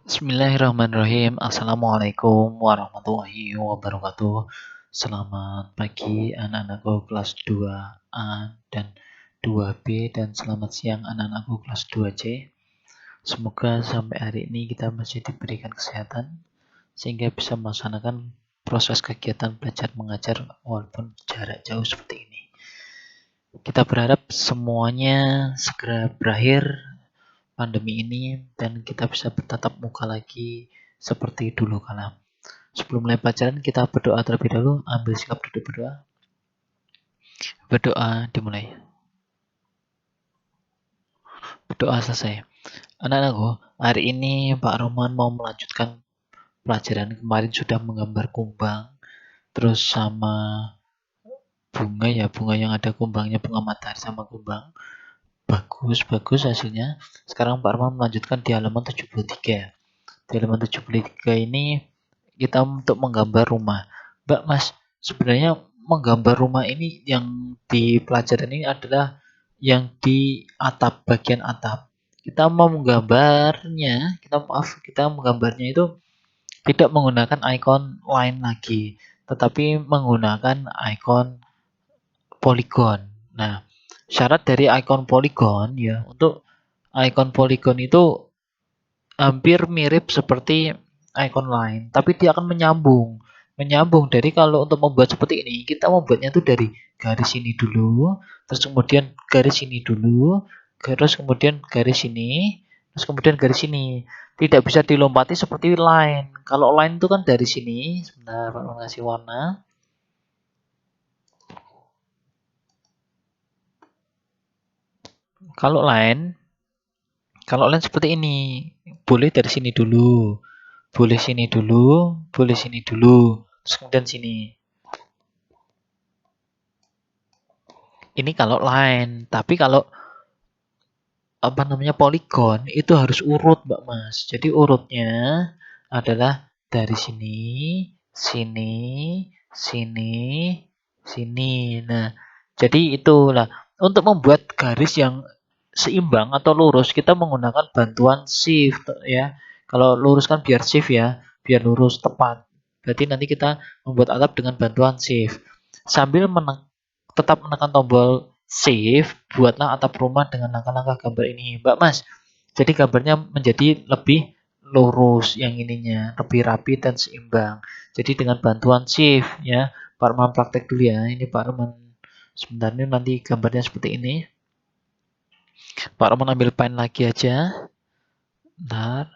Bismillahirrahmanirrahim. Assalamualaikum warahmatullahi wabarakatuh. Selamat pagi anak-anakku kelas 2A dan 2B dan selamat siang anak-anakku kelas 2C. Semoga sampai hari ini kita masih diberikan kesehatan sehingga bisa melaksanakan proses kegiatan belajar mengajar walaupun jarak jauh seperti ini. Kita berharap semuanya segera berakhir pandemi ini dan kita bisa bertatap muka lagi seperti dulu kala. Sebelum mulai pelajaran kita berdoa terlebih dahulu. Ambil sikap duduk berdoa. Berdoa dimulai. Berdoa selesai. Anak-anakku, hari ini Pak Roman mau melanjutkan pelajaran. Kemarin sudah menggambar kumbang, terus sama bunga ya, bunga yang ada kumbangnya, bunga matahari sama kumbang. Bagus hasilnya. Sekarang Pak Roman melanjutkan di halaman 73. Di halaman 73 ini kita untuk menggambar rumah. Mbak Mas, sebenarnya menggambar rumah ini yang di pelajaran ini adalah yang di atap, bagian atap. Kita mau menggambarnya, kita menggambarnya itu tidak menggunakan icon line lagi, tetapi menggunakan icon polygon. Nah, syarat dari icon polygon ya, untuk icon polygon itu hampir mirip seperti icon line, tapi dia akan menyambung. Dari kalau untuk membuat seperti ini, kita membuatnya tuh dari garis ini dulu, terus kemudian garis ini dulu, terus kemudian garis ini, terus kemudian garis ini. Tidak bisa dilompati seperti line. Kalau line itu kan dari sini, sebentar Pak ngasih warna. Kalau line seperti ini, boleh dari sini dulu, boleh sini dulu, boleh sini dulu, terus kemudian sini. Ini kalau line, tapi kalau polygon itu harus urut, Mbak Mas. Jadi urutnya adalah dari sini, sini, sini, sini. Nah, jadi itulah untuk membuat garis yang seimbang atau lurus kita menggunakan bantuan shift ya. Kalau lurus kan biar shift ya, biar lurus tepat. Berarti nanti kita membuat atap dengan bantuan shift. Sambil tetap menekan tombol shift, buatlah atap rumah dengan langkah-langkah gambar ini, Mbak Mas. Jadi gambarnya menjadi lebih lurus yang ininya, lebih rapi dan seimbang. Jadi dengan bantuan shift ya. Pak Arman praktek dulu ya. Ini Pak Arman sebentar, ini nanti gambarnya seperti ini. Pak Arman ambil pen lagi aja. Bentar.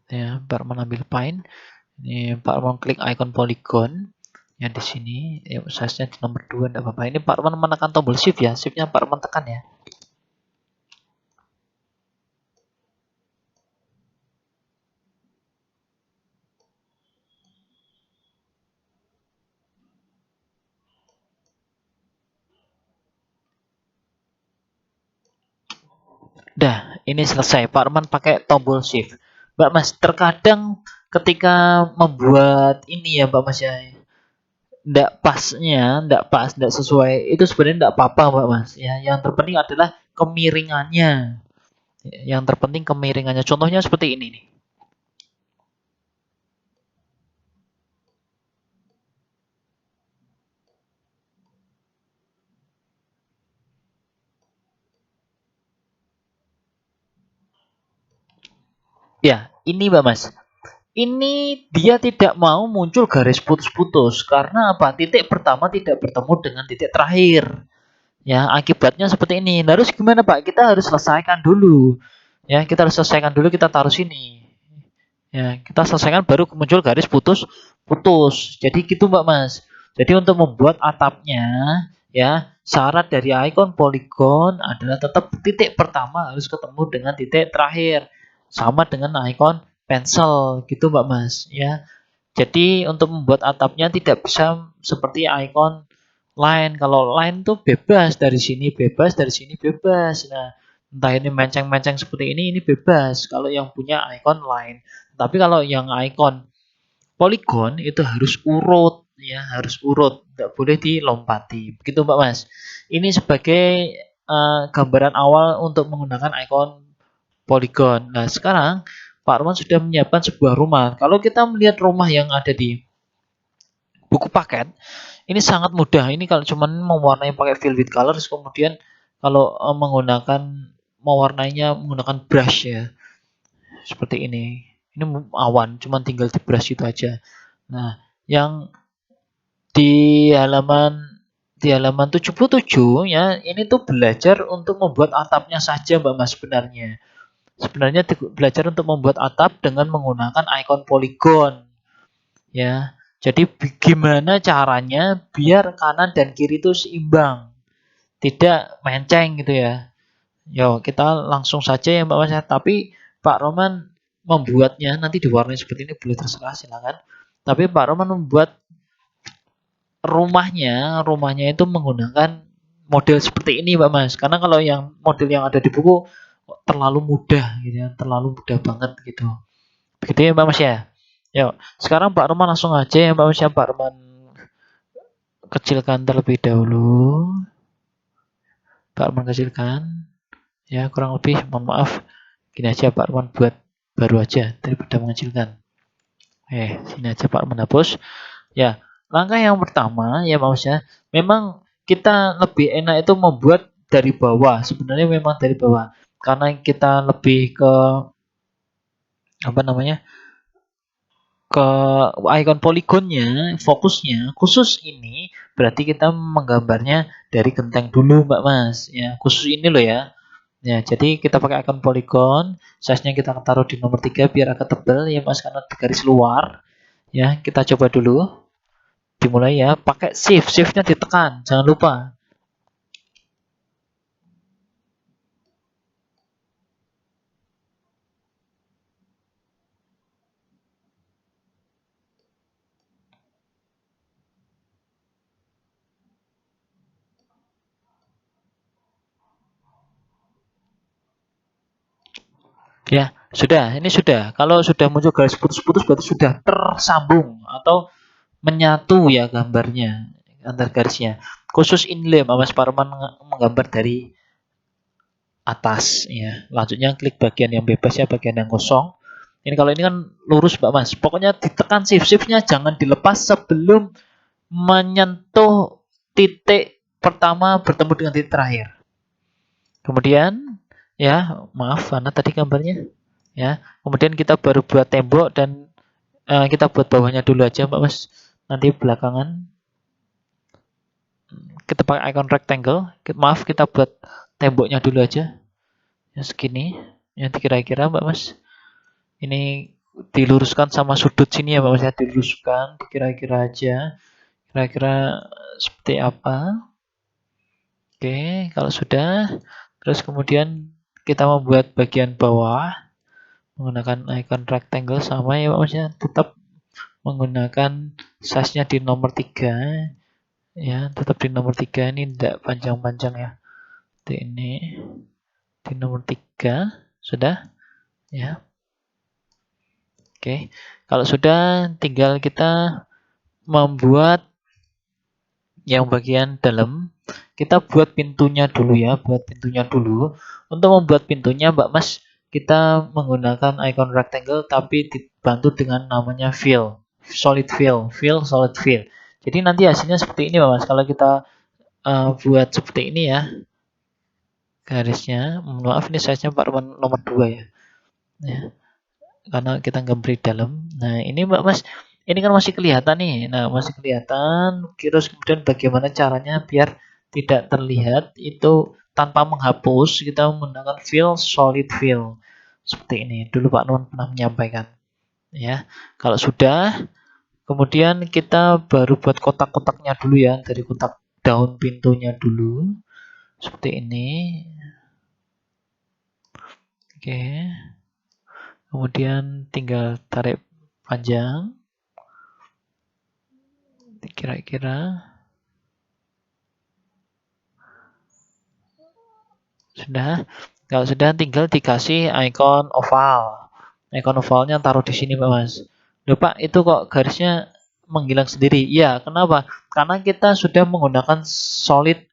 Ya, Pak Arman ambil pen. Ini Pak Arman klik icon polygon yang di sini. Ya, size-nya di nomor 2 enggak apa-apa. Ini Pak Arman menekan tombol shift ya. Shift-nya Pak Arman tekan ya. Dah, ini selesai. Pak Arman pakai tombol shift. Mbak Mas, terkadang ketika membuat ini ya Mbak Mas ya, ndak pas, ndak sesuai. Itu sebenarnya ndak apa-apa Mbak Mas. Ya, yang terpenting adalah kemiringannya. Yang terpenting kemiringannya. Contohnya seperti ini nih. Ya, ini Mbak Mas. Ini dia tidak mau muncul garis putus-putus karena apa? Titik pertama tidak bertemu dengan titik terakhir. Ya, akibatnya seperti ini. Nah, harus gimana, Pak? Kita harus selesaikan dulu. Ya, kita harus selesaikan dulu, kita taruh sini. Ya, kita selesaikan baru muncul garis putus. Jadi gitu, Mbak Mas. Jadi untuk membuat atapnya, ya, syarat dari icon polygon adalah tetap titik pertama harus ketemu dengan titik terakhir. Sama dengan icon pencil gitu, Mbak Mas, ya. Jadi untuk membuat atapnya tidak bisa seperti icon line. Kalau line tuh bebas dari sini bebas, dari sini bebas. Nah, entah ini menceng-menceng seperti ini bebas kalau yang punya icon line. Tapi kalau yang icon polygon itu harus urut. ya, harus urut, nggak boleh dilompati. Begitu Mbak Mas. Ini sebagai gambaran awal untuk menggunakan ikon poligon. Nah, sekarang Pak Arman sudah menyiapkan sebuah rumah. Kalau kita melihat rumah yang ada di buku paket, ini sangat mudah. Ini kalau cuman mewarnai pakai fill with colors, kemudian kalau menggunakan mewarnainya menggunakan brush ya, seperti ini. Ini awan, cuman tinggal di brush itu aja. Nah, yang di halaman 77 ya, ini tuh belajar untuk membuat atapnya saja Mbak Mas sebenarnya. Sebenarnya belajar untuk membuat atap dengan menggunakan ikon poligon ya. Jadi gimana caranya biar kanan dan kiri itu seimbang, tidak menceng gitu ya. Yo, kita langsung saja ya Mbak Mas. Tapi Pak Roman membuatnya nanti diwarnai seperti ini boleh terserah silakan. Tapi Pak Roman membuat rumahnya itu menggunakan model seperti ini Pak Mas. Karena kalau yang model yang ada di buku terlalu mudah gitu ya, terlalu mudah banget gitu. Begitu ya Mbak Mas ya. Yuk, sekarang Pak Roman langsung aja ya Mbak Mas ya. Pak Roman kecilkan terlebih dahulu. Pak Roman kecilkan. Ya, kurang lebih mohon maaf. Gini aja Pak Roman buat baru aja daripada mengecilkan. Sini aja Pak Roman hapus. Ya, langkah yang pertama ya Mbak Mas ya. Memang kita lebih enak itu membuat dari bawah. Sebenarnya memang dari bawah. Karena kita lebih ke apa namanya? Ke icon poligonnya, fokusnya khusus ini berarti kita menggambarnya dari genteng dulu Mbak Mas ya, khusus ini loh ya. Ya, jadi kita pakai icon poligon, size-nya kita taruh di nomor 3 biar agak tebal ya Mas karena garis luar. Ya, kita coba dulu. Dimulai ya, pakai shift, shift-nya ditekan, jangan lupa. Ya, sudah, ini sudah. Kalau sudah muncul garis putus-putus berarti sudah tersambung atau menyatu ya gambarnya antar garisnya. Khusus inlay Mas Parman menggambar dari atas ya. Lanjutnya klik bagian yang bebas ya, bagian yang kosong. Ini kalau ini kan lurus Mbak Mas. Pokoknya ditekan shift-shiftnya jangan dilepas sebelum menyentuh titik pertama bertemu dengan titik terakhir. Kemudian ya, maaf mana tadi gambarnya? Ya, kemudian kita baru buat tembok dan kita buat bawahnya dulu aja Mbak Mas. Nanti belakangan kita pakai icon rectangle. Maaf, kita buat temboknya dulu aja. Ya segini. Yang kira-kira Mbak Mas. Ini diluruskan sama sudut sini ya Mbak Mas ya. Diluruskan kira-kira aja. Kira-kira seperti apa. Oke, kalau sudah. Terus kemudian kita membuat bagian bawah. Menggunakan icon rectangle sama ya Mbak Mas ya. Tetap menggunakan size-nya di nomor 3. Ya, tetap di nomor 3 ini tidak panjang-panjang ya. Ini di nomor 3 sudah ya. Oke, kalau sudah tinggal kita membuat yang bagian dalam. Kita buat pintunya dulu ya, buat pintunya dulu. Untuk membuat pintunya Mbak Mas, kita menggunakan icon rectangle tapi dibantu dengan namanya fill, solid fill, fill solid fill. Jadi nanti hasilnya seperti ini Mbak Mas. Kalau kita buat seperti ini ya garisnya, maaf ini size-nya Pak nomor 2 ya. Ya, karena kita nggak beri dalam. Nah, ini Mbak Mas, ini kan masih kelihatan nih. Nah, masih kelihatan. Terus kemudian bagaimana caranya biar tidak terlihat itu tanpa menghapus, kita menggunakan fill, solid fill. Seperti ini. Dulu Pak Nun pernah menyampaikan. Ya, kalau sudah, kemudian kita baru buat kotak-kotaknya dulu ya. Dari kotak daun pintunya dulu. Seperti ini. Oke. Kemudian tinggal tarik panjang. Kira-kira sudah. Kalau sudah tinggal dikasih icon ovalnya taruh di sini Pak Mas. Loh Pak, itu kok garisnya menghilang sendiri. Ya, kenapa? Karena kita sudah menggunakan solid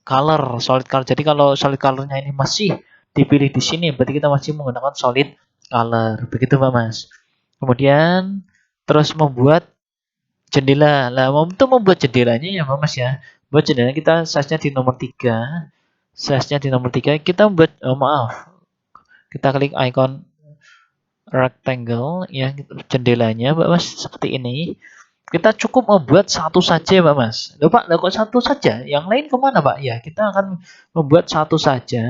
color. Jadi kalau solid colornya ini masih dipilih di sini, berarti kita masih menggunakan solid color. Begitu Pak Mas. Kemudian terus membuat jendela. Lah, untuk membuat jendelanya ya Pak Mas ya. Buat jendela kita size-nya di nomor 3. Size-nya di nomor 3 kita buat maaf. Kita klik icon rectangle ya jendelanya Pak Mas seperti ini. Kita cukup membuat satu saja Pak Mas. Loh Pak, kok satu saja? Yang lain kemana Pak? Ya, kita akan membuat satu saja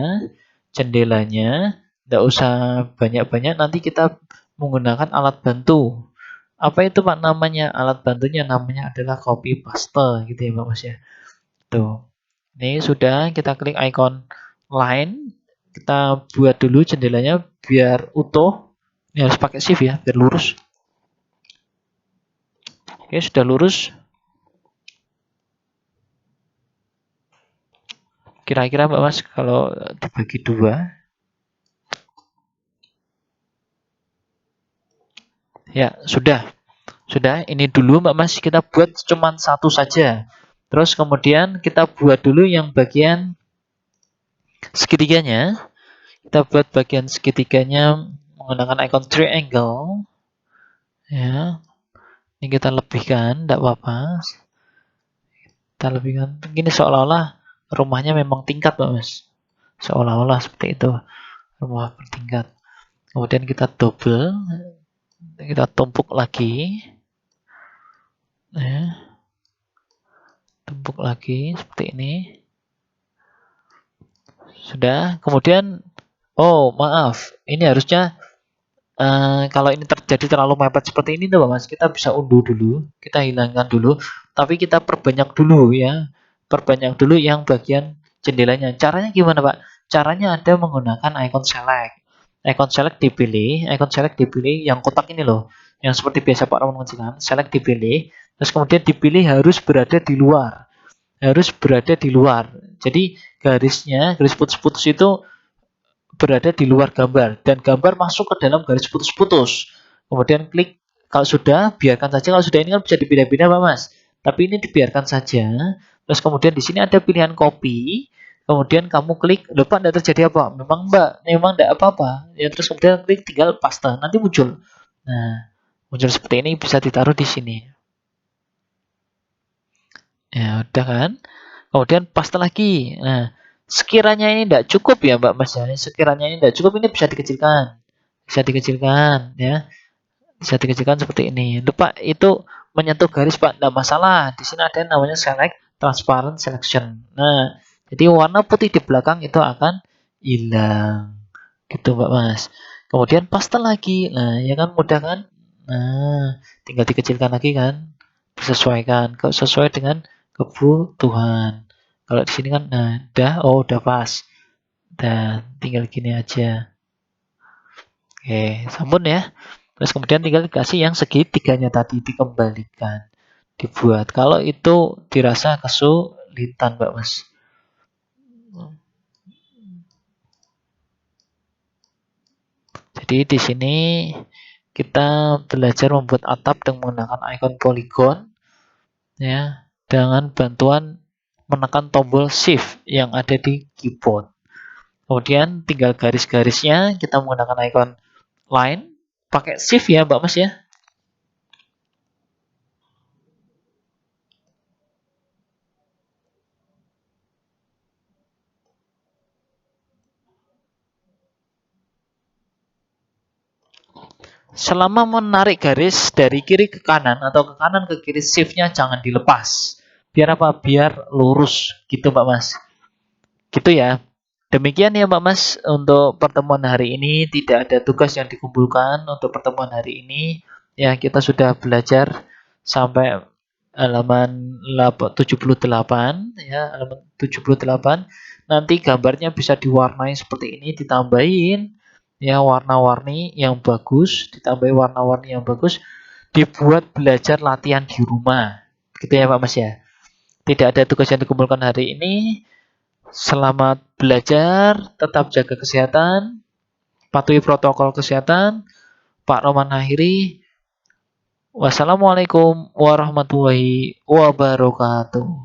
jendelanya. Tidak usah banyak-banyak, nanti kita menggunakan alat bantu. Apa itu Pak namanya? Alat bantunya namanya adalah copy paste gitu ya Pak Mas ya. Tuh. Ini sudah, kita klik icon line. Kita buat dulu jendelanya biar utuh. Ini harus pakai shift ya, biar lurus. Oke, sudah lurus. Kira-kira Mbak Mas kalau dibagi dua. Ya, sudah. Sudah, ini dulu Mbak Mas kita buat cuma satu saja. Terus kemudian kita buat dulu yang bagian segitiganya. Kita buat bagian segitiganya menggunakan icon triangle. Ya, ini kita lebihkan, tidak apa-apa. Kita lebihkan. Ini seolah-olah rumahnya memang tingkat Mbak Mas. Seolah-olah seperti itu. Rumah bertingkat. Kemudian kita double. Kita tumpuk lagi. Ya, tumpuk lagi seperti ini. Sudah. Kemudian, oh maaf, ini harusnya kalau ini terjadi terlalu mepet seperti ini tuh Mas, kita bisa unduh dulu, kita hilangkan dulu, tapi kita perbanyak dulu ya, perbanyak dulu yang bagian jendelanya. Caranya gimana Pak? Caranya ada menggunakan icon select. Icon select dipilih yang kotak ini loh, yang seperti biasa Pak Roman mengerjakan, select dipilih, terus kemudian dipilih harus berada di luar, harus berada di luar. Jadi garisnya, garis putus-putus itu berada di luar gambar dan gambar masuk ke dalam garis putus-putus. Kemudian klik, kalau sudah biarkan saja. Kalau sudah ini kan bisa dipindah-pindah Pak Mas. Tapi ini dibiarkan saja. Terus kemudian di sini ada pilihan copy. Kemudian kamu klik, loh Pak, tidak terjadi apa? Memang Mbak, memang tidak apa-apa. Ya terus kemudian klik tinggal paste, nanti muncul. Nah, muncul seperti ini bisa ditaruh di sini. Ya udah kan? Kemudian paste lagi. Nah, sekiranya ini tidak cukup ya Mbak Mas ya. Sekiranya ini tidak cukup, ini bisa dikecilkan. Bisa dikecilkan ya. Bisa dikecilkan seperti ini. Lupa itu menyentuh garis Pak, tidak masalah. Di sini ada yang namanya select transparent selection. Nah, jadi warna putih di belakang itu akan hilang. Gitu Mbak Mas. Kemudian paste lagi. Nah, ya kan mudah kan? Nah, tinggal dikecilkan lagi kan. Disesuaikan. Sesuai dengan kebutuhan. Kalau di sini kan, nah, udah pas. Dan tinggal gini aja. Oke, sampun ya. Terus kemudian tinggal dikasih yang segitiganya tadi dikembalikan. Dibuat. Kalau itu dirasa kesulitan, Mbak Mas. Jadi di sini kita belajar membuat atap dengan menggunakan icon polygon ya, dengan bantuan menekan tombol shift yang ada di keyboard. Kemudian tinggal garis-garisnya kita menggunakan icon line, pakai shift ya Mbak Mas ya. Selama menarik garis dari kiri ke kanan atau ke kanan ke kiri, shift-nya jangan dilepas. Biar apa? Biar lurus gitu Mbak Mas. Gitu ya. Demikian ya Mbak Mas untuk pertemuan hari ini. Tidak ada tugas yang dikumpulkan untuk pertemuan hari ini. Ya, kita sudah belajar sampai halaman 78 ya, halaman 78. Nanti gambarnya bisa diwarnai seperti ini, ditambahin ya warna-warni yang bagus, ditambahi warna-warni yang bagus, dibuat belajar latihan di rumah. Gitu ya Pak Mas ya. Tidak ada tugas yang dikumpulkan hari ini. Selamat belajar, tetap jaga kesehatan, patuhi protokol kesehatan. Pak Roman akhiri. Wassalamualaikum warahmatullahi wabarakatuh.